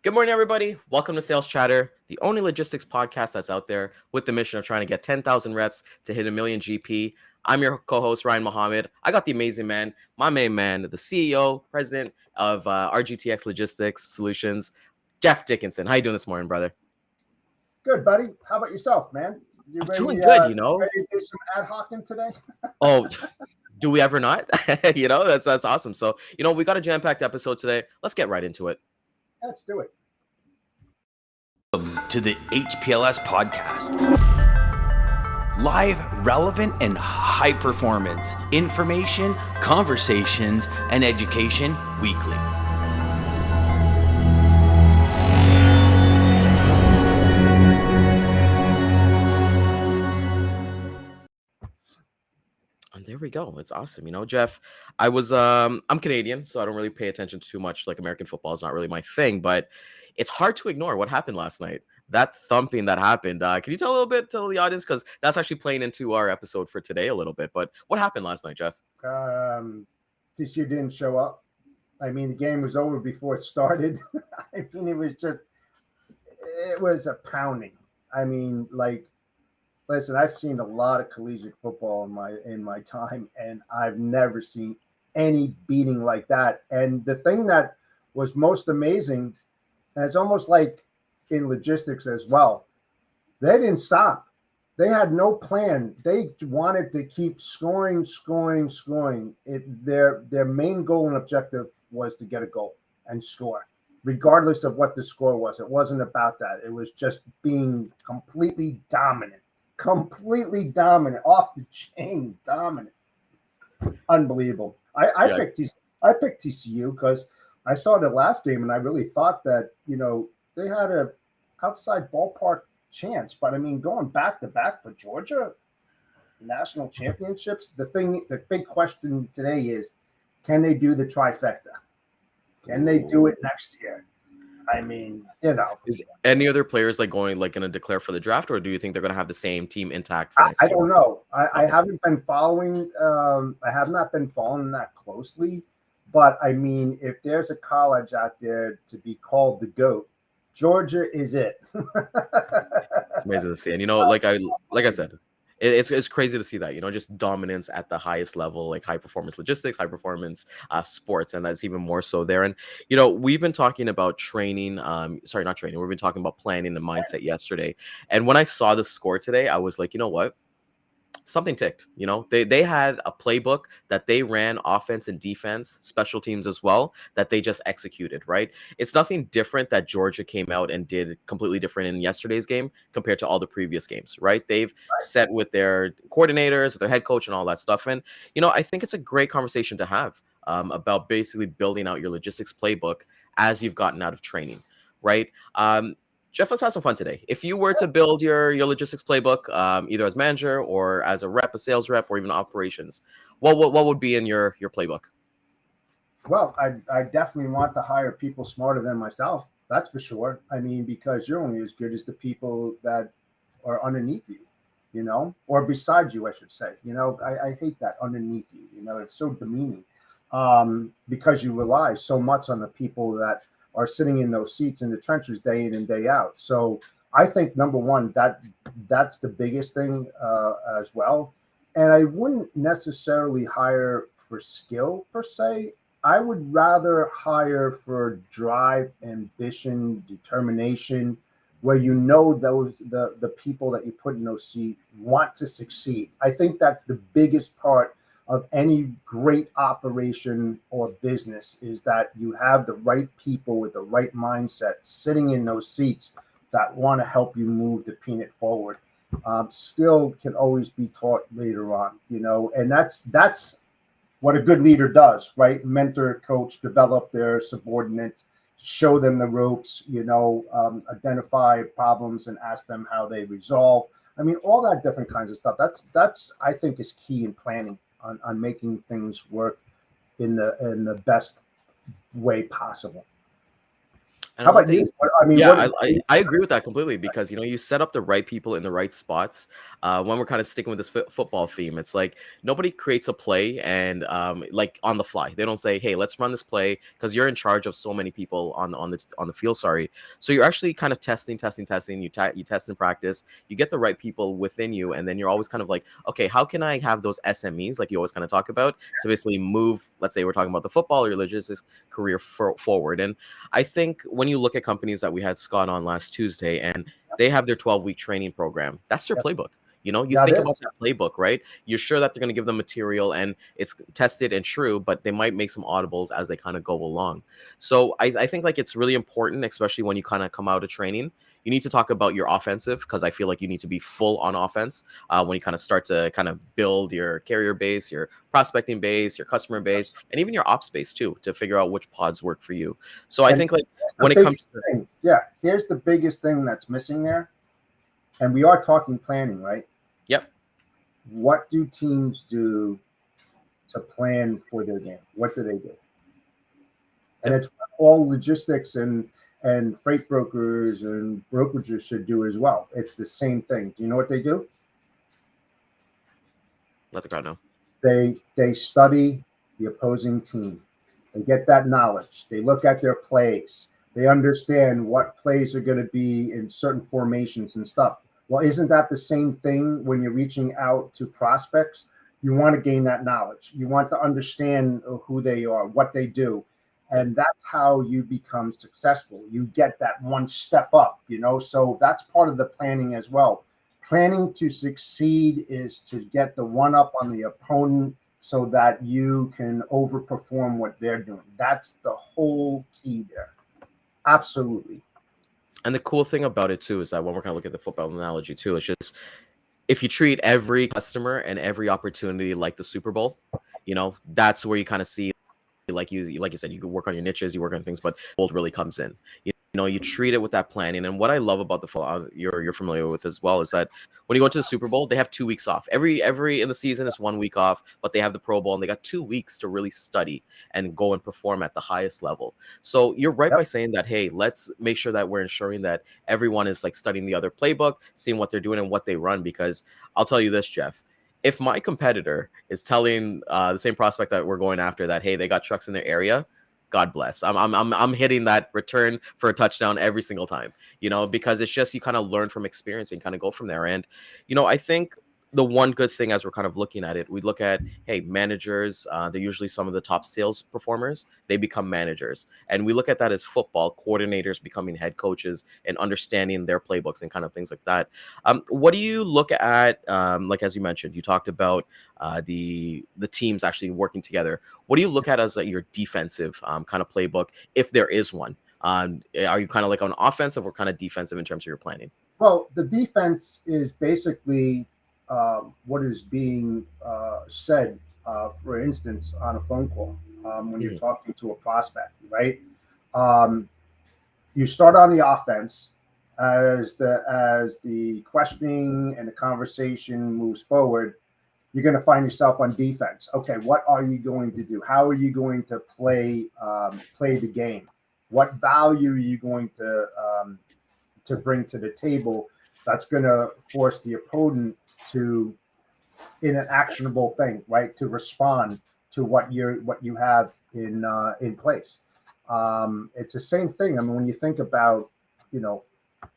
Good morning, everybody. Welcome to Sales Chatter, the only logistics podcast that's out there with the mission of trying to get 10,000 reps to hit a million GP. I'm your co-host, Ryan Mohammed. I got the amazing man, my main man, the CEO, president of RGTX Logistics Solutions, Jeff Dickinson. How you doing this morning, brother? Good, buddy. How about yourself, man? You I'm ready, doing good, ready to do some ad hocing today? Oh, do we ever not? That's awesome. So, we got a jam-packed episode today. Let's get right into it. Let's do it. Welcome to the HPLS podcast. Live, relevant, and high performance information, conversations, and education weekly. And there we go. It's awesome. Jeff, I'm Canadian, so I don't really pay attention too much. Like American football is not really my thing, but it's hard to ignore what happened last night. That thumping that happened. Can you tell the audience, because that's actually playing into our episode for today a little bit. But what happened last night, Jeff? TCU didn't show up. I mean, the game was over before it started. I mean, it was a pounding. I mean, listen, I've seen a lot of collegiate football in my time, and I've never seen any beating like that. And the thing that was most amazing, and it's almost like in logistics as well, they didn't stop. They had no plan. They wanted to keep scoring. Their main goal and objective was to get a goal and score, regardless of what the score was. It wasn't about that. It was just being completely dominant, off the chain, dominant. Unbelievable. I picked TCU because I saw the last game and I really thought that, they had a outside ballpark chance. But I mean, going back to back for Georgia, national championships, the big question today is, can they do the trifecta? Can they do it next year? I mean, Is any other players going to declare for the draft, or do you think they're going to have the same team intact for next year? I don't know. I haven't been following. I have not been following that closely. But I mean, if there's a college out there to be called the GOAT, Georgia is it. It's amazing to see, and like I said, it's crazy to see that, just dominance at the highest level, like high performance logistics, high performance sports, and that's even more so there. And we've been talking about training, not training. We've been talking about planning and mindset yesterday, and when I saw the score today, I was like, you know what? Something ticked. They had a playbook that they ran, offense and defense, special teams as well, that they just executed, right? It's nothing different that Georgia came out and did completely different in yesterday's game compared to all the previous games, right? They've set with their coordinators, with their head coach and all that stuff. And, I think it's a great conversation to have about basically building out your logistics playbook as you've gotten out of training, right? Jeff, let's have some fun today. If you were to build your logistics playbook, either as manager or as a sales rep, or even operations, what would be in your playbook? Well, I definitely want to hire people smarter than myself. That's for sure. I mean, because you're only as good as the people that are underneath you, or beside you, I should say. I hate that, underneath you. It's so demeaning because you rely so much on the people that are sitting in those seats in the trenches day in and day out. So I think, number one, that's the biggest thing as well. And I wouldn't necessarily hire for skill per se. I would rather hire for drive, ambition, determination, where the people that you put in those seats want to succeed. I think that's the biggest part of any great operation or business, is that you have the right people with the right mindset sitting in those seats that want to help you move the peanut forward. Skill can always be taught later on, and that's what a good leader does, right? Mentor, coach, develop their subordinates, show them the ropes, identify problems and ask them how they resolve. I mean, all that different kinds of stuff. That's I think is key in planning on making things work in the best way possible. And I How like about that you you? I mean, yeah, what? I agree with that completely because you set up the right people in the right spots. When we're kind of sticking with this football theme, it's like nobody creates a play and like on the fly. They don't say, "Hey, let's run this play," because you're in charge of so many people on the field. Sorry, so you're actually kind of testing. You test and practice. You get the right people within you, and then you're always kind of like, okay, how can I have those SMEs like you always kind of talk about to basically move? Let's say we're talking about the football or your logistics career forward, and I think when you look at companies that we had Scott on last Tuesday and they have their 12-week training program, that's their Yes, playbook. You that think about is. that playbook, right? You're sure that they're going to give them material and it's tested and true, but they might make some audibles as they kind of go along. So I think like it's really important, especially when you kind of come out of training. You need to talk about your offensive because I feel like you need to be full on offense when you kind of start to kind of build your carrier base, your prospecting base, your customer base, and even your ops base too to figure out which pods work for you. So I And think like here's the when it comes biggest to thing. Yeah, here's the biggest thing that's missing there. And we are talking planning, right? yep, What do teams do to plan for their game? What do they do? And yep, it's what all logistics and freight brokers and brokerages should do as well. It's the same thing. Do you know what they do? let the crowd know. They study the opposing team. They get that knowledge. They look at their plays. They understand what plays are going to be in certain formations and stuff. Well, isn't that the same thing when you're reaching out to prospects? You want to gain that knowledge. You want to understand who they are, what they do. Yep. And that's how you become successful. You get that one step up, So that's part of the planning as well. Planning to succeed is to get the one up on the opponent so that you can overperform what they're doing. That's the whole key there. Absolutely. And the cool thing about it too is that when we're kind of looking at the football analogy too, it's just if you treat every customer and every opportunity like the Super Bowl, that's where you kind of see like you said, you can work on your niches, you work on things, but gold really comes in. You treat it with that planning. And what I love about the fall you're familiar with as well is that when you go to the Super Bowl, they have 2 weeks off. Every in the season is 1 week off, but they have the Pro Bowl and they got 2 weeks to really study and go and perform at the highest level. So you're right by Yep. saying that, hey, let's make sure that we're ensuring that everyone is like studying the other playbook, seeing what they're doing and what they run. Because I'll tell you this, Jeff, if my competitor is telling the same prospect that we're going after that, hey, they got trucks in their area, God bless. I'm hitting that return for a touchdown every single time, because it's just you kind of learn from experience and kind of go from there. And I think the one good thing as we're kind of looking at it, we look at, hey, managers, they're usually some of the top sales performers, they become managers. And we look at that as football coordinators becoming head coaches and understanding their playbooks and kind of things like that. What do you look at, like as you mentioned, you talked about the teams actually working together. What do you look at as your defensive kind of playbook, if there is one? Are you kind of like on offensive or kind of defensive in terms of your planning? Well, the defense is basically what is being said, for instance, on a phone call when you're Mhm. talking to a prospect, right? Um, you start on the offense as the questioning and the conversation moves forward. You're going to find yourself on defense. Okay, what are you going to do? How are you going to play the game? What value are you going to bring to the table that's going to force the opponent to, in an actionable thing, right, to respond to what you have in place. It's the same thing. I mean, when you think about you know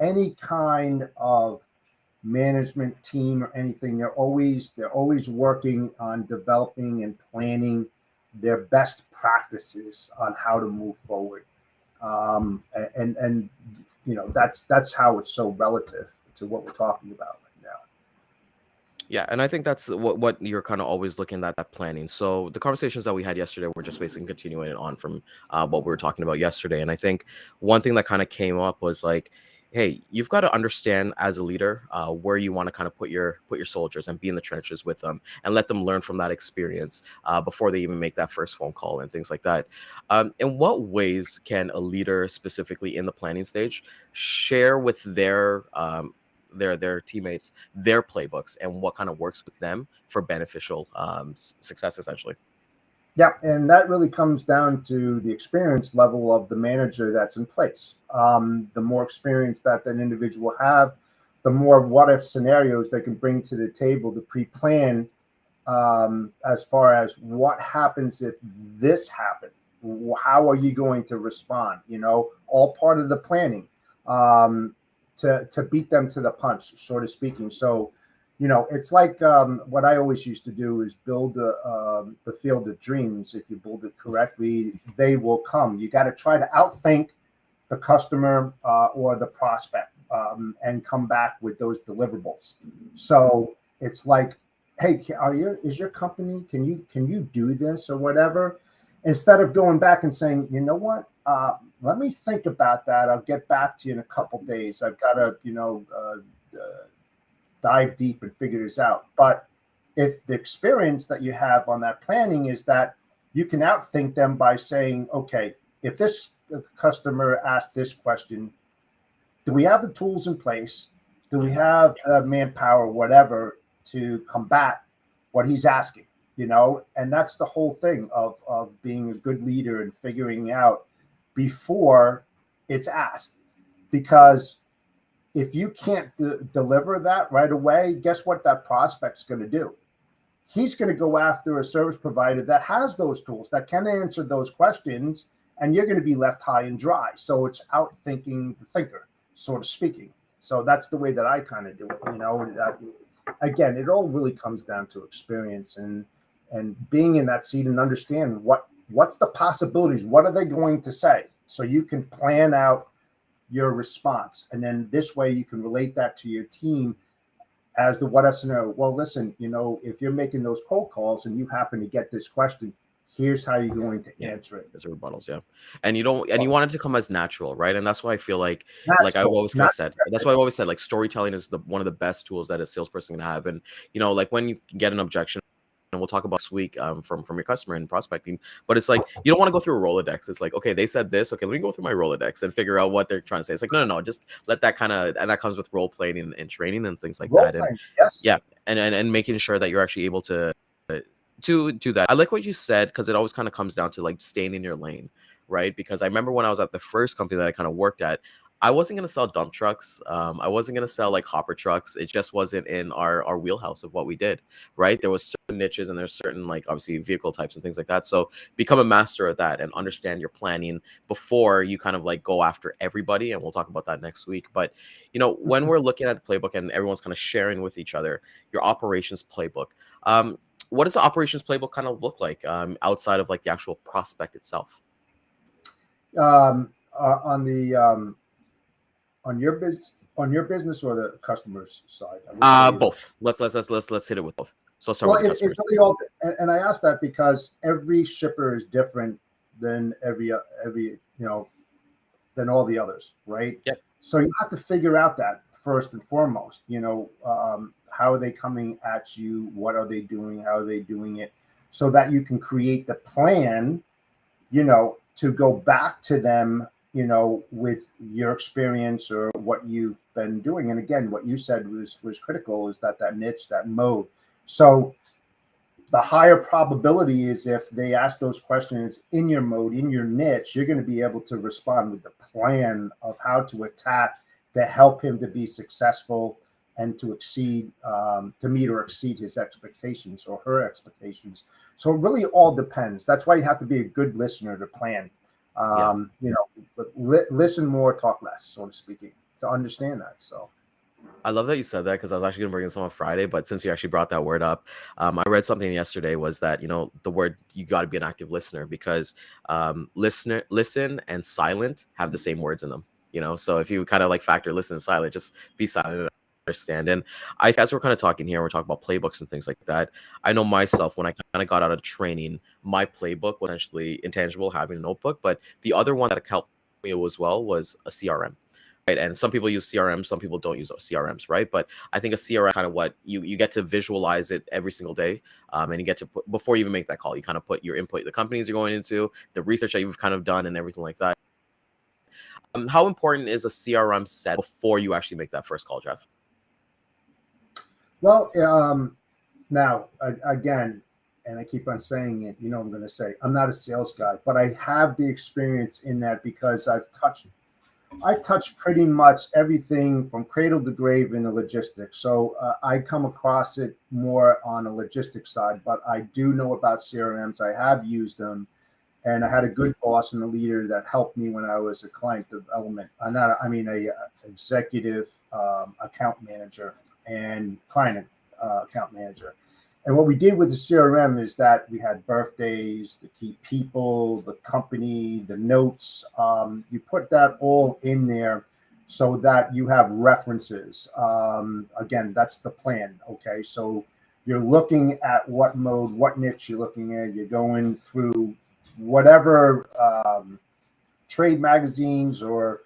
any kind of management team or anything, they're always working on developing and planning their best practices on how to move forward. And that's how it's so relative to what we're talking about right now. Yeah, and I think that's what you're kind of always looking at that planning. So the conversations that we had yesterday were just basically continuing on from what we were talking about yesterday. And I think one thing that kind of came up was like, hey, you've got to understand as a leader where you want to kind of put your soldiers and be in the trenches with them and let them learn from that experience before they even make that first phone call and things like that. In what ways can a leader, specifically in the planning stage, share with their teammates their playbooks and what kind of works with them for beneficial success essentially? Yeah, and that really comes down to the experience level of the manager that's in place. The more experience that an individual have, the more what if scenarios they can bring to the table to pre-plan, as far as what happens if this happened. How are you going to respond? All part of the planning, to beat them to the punch, sort of speaking. So it's like, what I always used to do is build the field of dreams. If you build it correctly, they will come. You got to try to outthink the customer, or the prospect, and come back with those deliverables. So it's like, hey, is your company, can you do this or whatever? Instead of going back and saying, you know what, let me think about that. I'll get back to you in a couple days. I've got to, dive deep and figure this out. But if the experience that you have on that planning is that you can outthink them by saying, okay, if this customer asked this question, do we have the tools in place? Do we have manpower, whatever, to combat what he's asking? And that's the whole thing of being a good leader and figuring out before it's asked. Because if you can't deliver that right away, guess what that prospect's going to do? He's going to go after a service provider that has those tools, that can answer those questions, and you're going to be left high and dry. So it's outthinking the thinker, sort of speaking. So that's the way that I kind of do it. Again, it all really comes down to experience and being in that seat and understand what's the possibilities. What are they going to say? So you can plan out your response. And then this way you can relate that to your team as the what if scenario. Well, listen, if you're making those cold calls and you happen to get this question, here's how you're going to answer it. As rebuttals, yeah. And you want it to come as natural, right? And that's why I feel like I've always kind of said, that's why I've always said, like, storytelling is one of the best tools that a salesperson can have. And like when you get an objection, and we'll talk about this week, from your customer and prospecting, but it's like, you don't want to go through a Rolodex. It's like, okay, they said this, okay, let me go through my Rolodex and figure out what they're trying to say. It's like, no, just let that and that comes with role playing and training and things like that. And yes. Yeah, and making sure that you're actually able to do that. I like what you said, because it always kind of comes down to like staying in your lane, right? Because I remember when I was at the first company that I kind of worked at, I wasn't going to sell dump trucks. I wasn't going to sell like hopper trucks. It just wasn't in our wheelhouse of what we did, right? There was certain niches and there's certain, like, obviously vehicle types and things like that. So become a master of that and understand your planning before you kind of like go after everybody. And we'll talk about that next week. But, when we're looking at the playbook and everyone's kind of sharing with each other, your operations playbook, what does the operations playbook kind of look like, outside of like the actual prospect itself? On your business or the customer's side? Both. Let's hit it with both. So let's start with the it really and I asked that because every shipper is different than every than all the others, right? Yep. So you have to figure out that first and foremost. How are they coming at you? What are they doing? How are they doing it? So that you can create the plan, to go back to them, with your experience or what you've been doing. And again, what you said was critical, is that niche, that mode. So the higher probability is if they ask those questions in your mode, in your niche, you're going to be able to respond with the plan of how to attack to help him to be successful and to meet or exceed his expectations or her expectations. So it really all depends. That's why you have to be a good listener to plan. Listen more, talk less, sort of speaking, to understand that. So I love that you said that, because I was actually going to bring this on Friday, but since you actually brought that word up, I read something yesterday was that, the word, you got to be an active listener, because listen and silent have the same words in them, so if you kind of like factor listen and silent, just be silent and understand. And as we're kind of talking here, we're talking about playbooks and things like that. I know myself, when I kind of got out of training, my playbook was essentially intangible, having a notebook, but the other one that helped me as well was a CRM. Right. And some people use CRM, some people don't use CRMs, right? But I think a CRM kind of what you get to visualize it every single day. And you get to put, before you even make that call, you kind of put your input, the companies you're going into, the research that you've kind of done and everything like that. How important is a CRM set before you actually make that first call, Jeff? Well, now, again, and I keep on saying it, you know, I'm going to say, I'm not a sales guy, but I have the experience in that because I touch pretty much everything from cradle to grave in the logistics. So I come across it more on a logistics side, but I do know about CRMs. I have used them, and I had a good boss and a leader that helped me when I was a client development. A executive account manager and client account manager. And what we did with the CRM is that we had birthdays, the key people, the company, the notes. You put that all in there so that you have references. Again, that's the plan. Okay. So you're looking at what mode, what niche you're looking at. You're going through whatever trade magazines or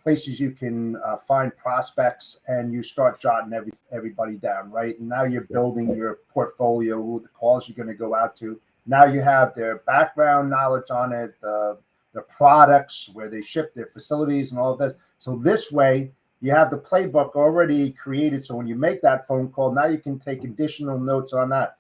places you can find prospects, and you start jotting everybody down, right? And now you're building your portfolio, who the calls you're going to go out to. Now you have their background knowledge on it, the products, where they ship, their facilities, and all of that. So this way, you have the playbook already created. So when you make that phone call, now you can take additional notes on that.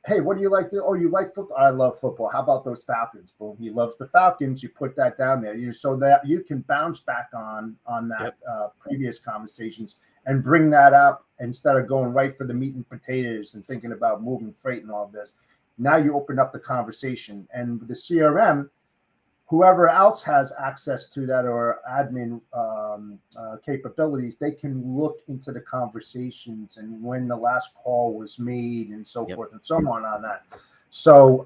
Hey, what do you like to? Oh, you like football? I love football. How about those Falcons? Boom, he loves the Falcons. You put that down there, so that you can bounce back on that previous conversations and bring that up instead of going right for the meat and potatoes and thinking about moving freight and all of this. Now you open up the conversation, and with the CRM, whoever else has access to that or admin capabilities, they can look into the conversations and when the last call was made and so forth and so on that. So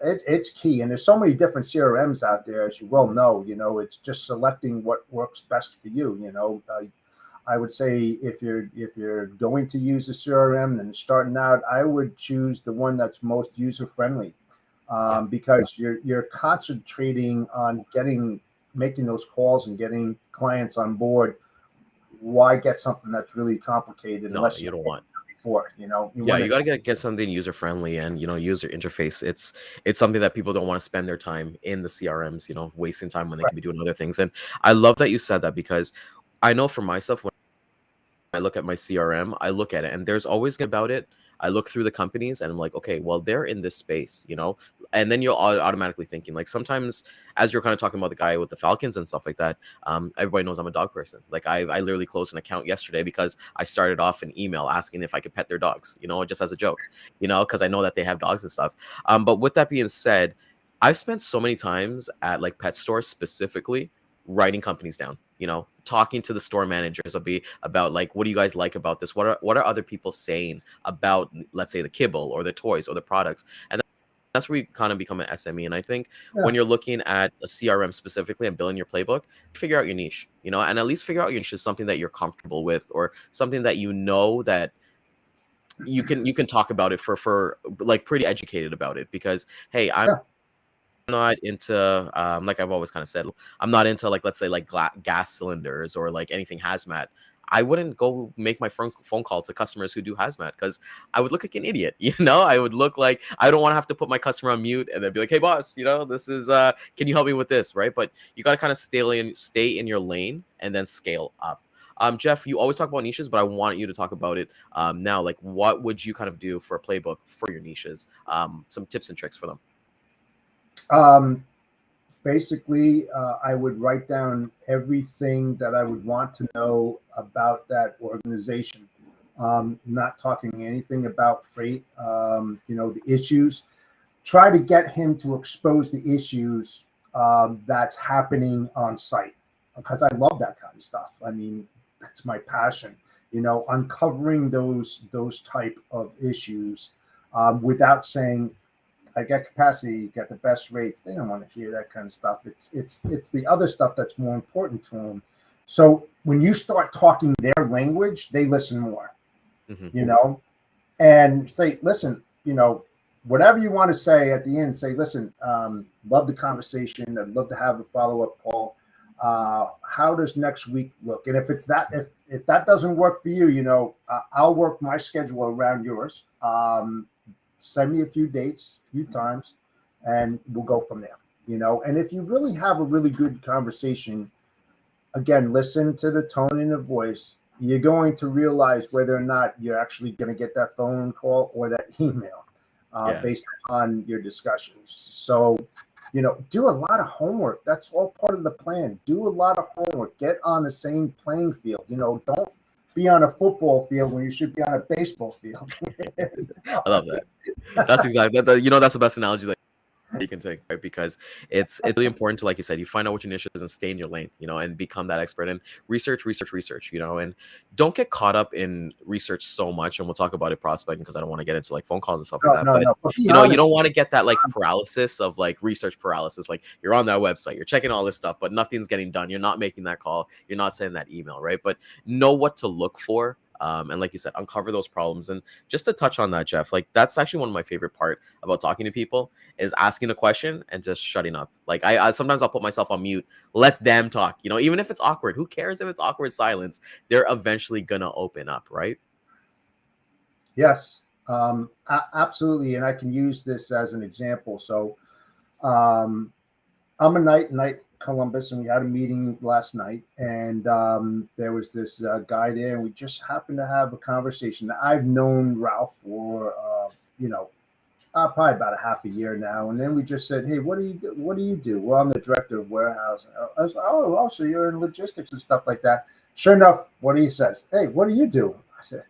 it's key. And there's so many different CRMs out there, as you well know. It's just selecting what works best for you. I would say if you're going to use a CRM and starting out, I would choose the one that's most user friendly. Because you're concentrating on making those calls and getting clients on board. Why get something that's really complicated unless you don't want before, you got to get something user friendly and user interface. It's something that people don't want to spend their time in the CRMs, wasting time when they could be doing other things. And I love that you said that, because I know for myself, when I look at my CRM, I look at it and there's always about it. I look through the companies and I'm like, okay, well, they're in this space, and then you're automatically thinking, like, sometimes as you're kind of talking about the guy with the Falcons and stuff like that, everybody knows I'm a dog person. Like I literally closed an account yesterday because I started off an email asking if I could pet their dogs, just as a joke, because I know that they have dogs and stuff. But with that being said, I've spent so many times at like pet stores specifically writing companies down, talking to the store managers about like, what do you guys like about this? What are other people saying about, let's say, the kibble or the toys or the products? And that's where you kind of become an SME. And I think when you're looking at a CRM specifically and building your playbook, figure out your niche, and at least figure out your niche is something that you're comfortable with, or something that that you can talk about it for like pretty educated about it. Because hey, I'm not into like I've always kind of said, I'm not into, like, let's say, like gas cylinders or like anything hazmat. I wouldn't go make my phone call to customers who do hazmat, because I would look like an idiot. I would look like I don't want to have to put my customer on mute and then be like, hey boss, this is can you help me with this, right? But you got to kind of stay in your lane and then scale up. Jeff, you always talk about niches, but I want you to talk about it now. Like, what would you kind of do for a playbook for your niches? Some tips and tricks for them. Basically, I would write down everything that I would want to know about that organization. Not talking anything about freight, the issues. Try to get him to expose the issues that's happening on site, because I love that kind of stuff. I mean, that's my passion, uncovering those type of issues without saying, I got capacity, got the best rates. They don't want to hear that kind of stuff. It's the other stuff that's more important to them. So when you start talking their language, they listen more, and say, listen, whatever you want to say at the end, say, listen, love the conversation. I'd love to have a follow-up call. How does next week look? And if that doesn't work for you, I'll work my schedule around yours. Send me a few dates, a few times, and we'll go from there, And if you really have a really good conversation, again, listen to the tone and the voice. you're going to realize whether or not you're actually going to get that phone call or that email based on your discussions. So, do a lot of homework. That's all part of the plan. Do a lot of homework. Get on the same playing field. Don't be on a football field when you should be on a baseball field. I love that. That's exactly that. That's the best analogy that you can take, right? Because it's really important to, like you said, you find out what your niche is and stay in your lane, and become that expert and research, and don't get caught up in research so much. And we'll talk about it prospecting, because I don't want to get into like phone calls and stuff like that. But you don't want to get that like paralysis of like research paralysis. Like you're on that website, you're checking all this stuff, but nothing's getting done. You're not making that call. You're not sending that email, right? But know what to look for. And like you said, uncover those problems. And just to touch on that, Jeff, like that's actually one of my favorite part about talking to people is asking a question and just shutting up. Like I sometimes I'll put myself on mute, let them talk, even if it's awkward. Who cares if it's awkward silence? They're eventually gonna open up, right? Yes, absolutely. And I can use this as an example. So I'm a night Columbus, and we had a meeting last night, and there was this guy there, and we just happened to have a conversation. I've known Ralph for probably about a half a year now, and then we just said, "Hey, what do you do?" Well, I'm the director of warehouse. I was, "Oh, so you're in logistics and stuff like that." Sure enough, what he says, "Hey, what do you do?" I said,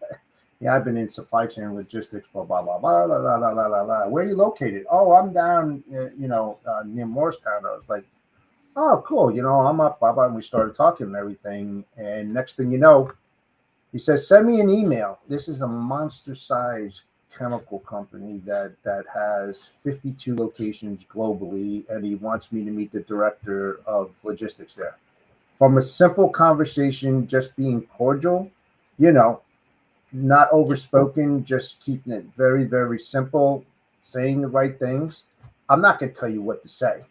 "Yeah, I've been in supply chain and logistics, blah blah blah blah blah blah blah blah blah. Where are you located?" "Oh, I'm down, near Morristown." I was like, "Oh, cool. I'm up, blah, blah." And we started talking and everything. And next thing you know, he says, "Send me an email." This is a monster size chemical company that has 52 locations globally. And he wants me to meet the director of logistics there. From a simple conversation, just being cordial, not overspoken, just keeping it very, very simple, saying the right things. I'm not going to tell you what to say.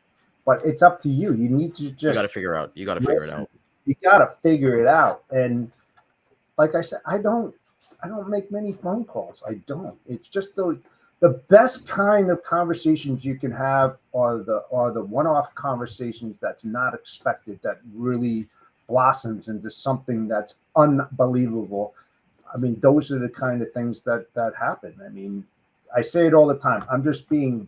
But it's up to you. You need to just. You got to figure it out. You got to figure it out. You got to figure it out. And like I said, I don't make many phone calls. I don't. It's just the best kind of conversations you can have are the one-off conversations that's not expected, that really blossoms into something that's unbelievable. I mean, those are the kind of things that happen. I mean, I say it all the time. I'm just being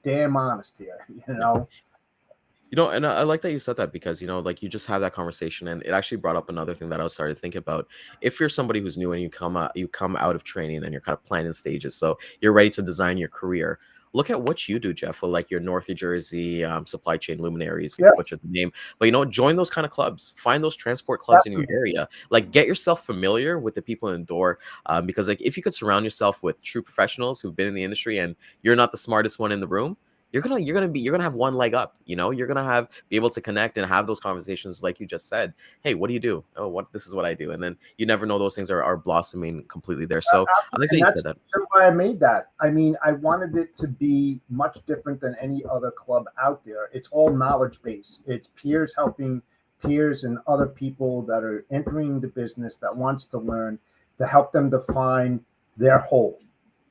damn honest here, And I like that you said that, because, like you just have that conversation, and it actually brought up another thing that I was starting to think about. If you're somebody who's new and you come out of training and you're kind of planning stages, so you're ready to design your career. Look at what you do, Jeff, with like your North New Jersey supply chain luminaries, what's your name? But join those kind of clubs. Find those transport clubs in your area. Like get yourself familiar with the people in the door, because like if you could surround yourself with true professionals who've been in the industry, and you're not the smartest one in the room, you're gonna have one leg up. You're gonna be able to connect and have those conversations, like you just said. Hey, what do you do? Oh, this is what I do. And then you never know, those things are blossoming completely there. So I like that you said that. That's why I made that. I mean, I wanted it to be much different than any other club out there. It's all knowledge based. It's peers helping peers and other people that are entering the business that wants to learn, to help them define their whole.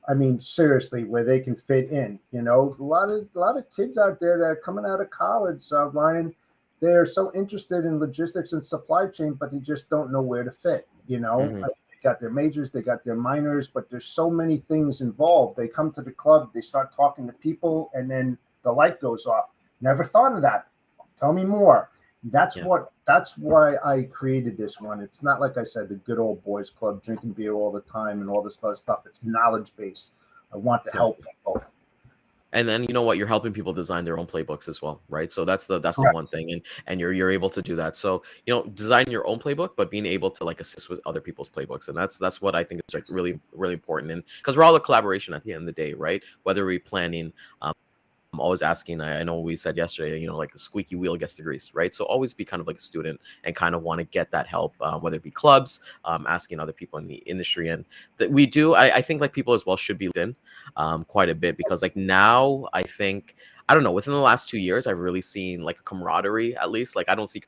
I mean, seriously, where they can fit in. A lot of kids out there that are coming out of college, Ryan, they're so interested in logistics and supply chain, but they just don't know where to fit. They got their majors, they got their minors, but there's so many things involved. They come to the club, they start talking to people, and then the light goes off. Never thought of that. Tell me more. That's why I created this one. It's not, like I said, the good old boys club drinking beer all the time and all this other stuff. It's knowledge based. I want to help people. And then you're helping people design their own playbooks as well, right? So that's the one thing, and you're able to do that. So design your own playbook, but being able to like assist with other people's playbooks, and that's what I think is like really, really important. And because we're all a collaboration at the end of the day, right? Whether we're planning. I'm always asking, I know we said yesterday, like the squeaky wheel gets the grease, right? So always be kind of like a student and kind of want to get that help, whether it be clubs, asking other people in the industry. And that we do, I think like people as well should be in quite a bit, because like now I think, I don't know, within the last 2 years, I've really seen like a camaraderie, at least. Like I don't see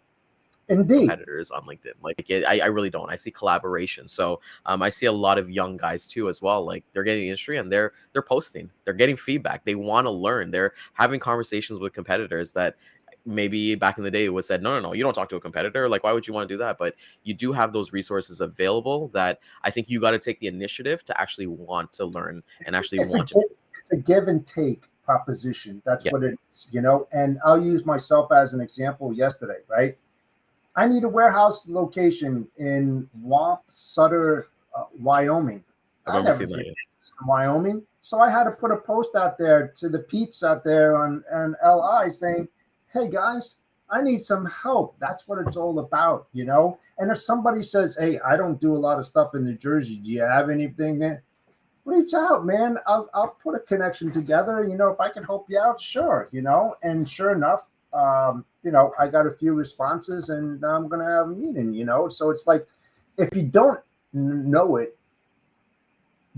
competitors on LinkedIn. Like I really don't. I see collaboration. So I see a lot of young guys too as well. Like they're getting the industry and they're posting. They're getting feedback. They want to learn. They're having conversations with competitors that maybe back in the day it was said, no, you don't talk to a competitor. Like, why would you want to do that? But you do have those resources available that I think you got to take the initiative to actually want to learn and actually want to. It's a give and take proposition. That's Yeah. what it is, you know. And I'll use myself as an example. Yesterday, right? I need a warehouse location in Sutter, Wyoming. I remember seeing that. In Wyoming. So I had to put a post out there to the peeps out there on LI saying, hey guys, I need some help. That's what it's all about, you know? And if somebody says, hey, I don't do a lot of stuff in New Jersey, do you have anything there? Reach out, man. I'll put a connection together. You know, if I can help you out, sure, you know. And sure enough, you know, I got a few responses and I'm going to have a meeting, you know? So it's like, if you don't know it,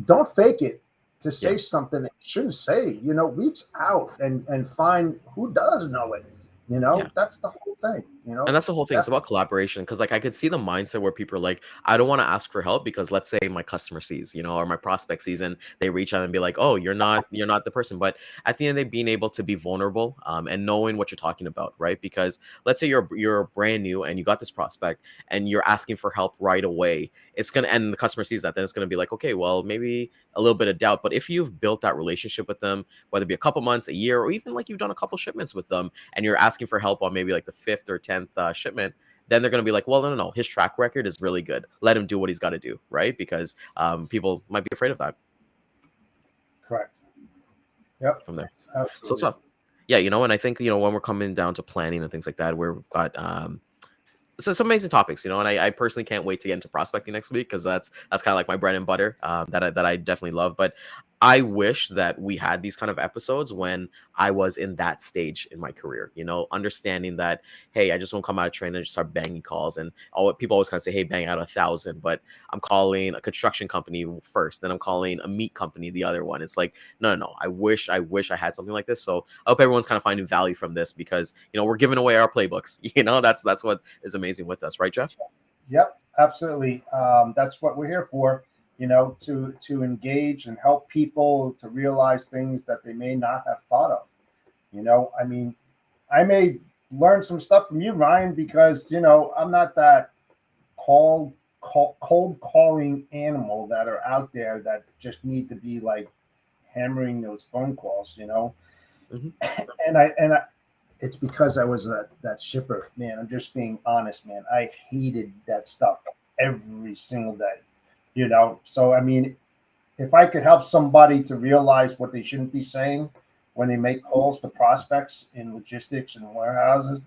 don't fake it to say something that you shouldn't say, you know. Reach out and find who does know it, you know. That's the whole thing, you know. And that's the whole thing. It's about collaboration. Because like I could see the mindset where people are like, I don't want to ask for help because let's say my customer sees, you know, or my prospect sees, and they reach out and be like, oh, you're not the person. But at the end of the day, being able to be vulnerable and knowing what you're talking about, right? Because let's say you're brand new and you got this prospect and you're asking for help right away. It's gonna, and the customer sees that, then it's gonna be like, okay, well, maybe a little bit of doubt. But if you've built that relationship with them, whether it be a couple months, a year, or even like you've done a couple shipments with them, and you're asking for help on maybe like the 5th or 10th shipment, then they're going to be like, well, no, his track record is really good. Let him do what he's got to do, right? Because people might be afraid of that. Correct. Yep. From there. Absolutely. So it's tough. Yeah, you know, and I think, you know, when we're coming down to planning and things like that, we've got so some amazing topics, you know, and I personally can't wait to get into prospecting next week because that's kind of like my bread and butter that I definitely love. But I wish that we had these kind of episodes when I was in that stage in my career, you know, understanding that, hey, I just won't come out of training and just start banging calls. And people always kind of say, hey, bang out 1,000, but I'm calling a construction company first, then I'm calling a meat company the other one. It's like, no. I wish I had something like this. So I hope everyone's kind of finding value from this because, you know, we're giving away our playbooks. You know, that's what is amazing with us, right, Jeff? Yep, absolutely. That's what we're here for. You know, to engage and help people to realize things that they may not have thought of. You know, I mean, I may learn some stuff from you, Ryan, because, you know, I'm not that cold calling animal that are out there that just need to be like hammering those phone calls, you know. Mm-hmm. And I it's because I was that shipper, man. I'm just being honest, man. I hated that stuff every single day. You know, so I mean, if I could help somebody to realize what they shouldn't be saying when they make calls to prospects in logistics and warehouses,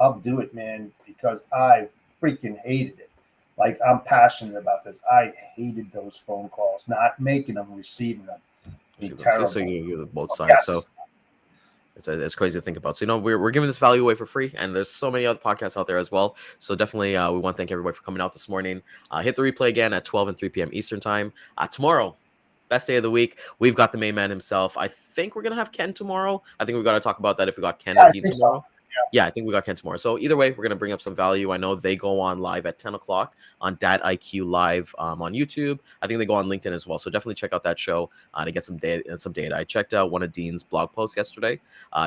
I'll do it, man, because I freaking hated it. Like, I'm passionate about this. I hated those phone calls, not making them, receiving them. Terrible. So you're both sides. Yes. So it's crazy to think about. So, you know, we're giving this value away for free, and there's so many other podcasts out there as well. So definitely, we want to thank everybody for coming out this morning. Hit the replay again at 12 and 3 p.m. Eastern time. Tomorrow, best day of the week. We've got the main man himself. I think we're gonna have Ken tomorrow. I think we've got to talk about that if we got Ken and Dean tomorrow. So. Yeah, I think we got Ken tomorrow. So either way, we're going to bring up some value. I know they go on live at 10 o'clock on Dat IQ Live on YouTube. I think they go on LinkedIn as well. So definitely check out that show to get some data. I checked out one of Dean's blog posts yesterday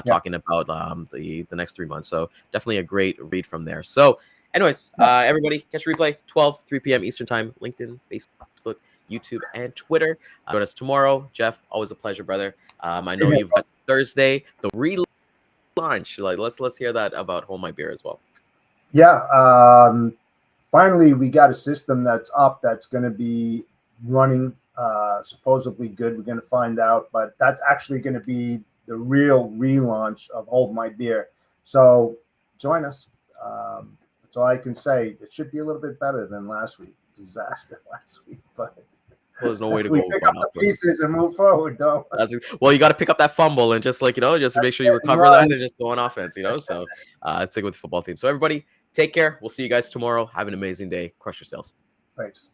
talking about the next 3 months. So definitely a great read from there. So anyways, everybody catch replay 3 p.m. Eastern time, LinkedIn, Facebook, YouTube, and Twitter. Join us tomorrow. Jeff, always a pleasure, brother. I know you've got Thursday, the relaunch. Like let's hear that about Hold My Beer as well. Yeah, finally we got a system that's up that's going to be running supposedly good. We're going to find out, but that's actually going to be the real relaunch of Hold My Beer. So join us. That's all I can say. It should be a little bit better than last week. Disaster last week, but well, there's no way to we go. Pick up the pieces and move forward, though. Well, you got to pick up that fumble and just like, you know, just to make sure you recover that and just go on offense, you know. So stick with the football team. So everybody, take care. We'll see you guys tomorrow. Have an amazing day. Crush your sales. Thanks.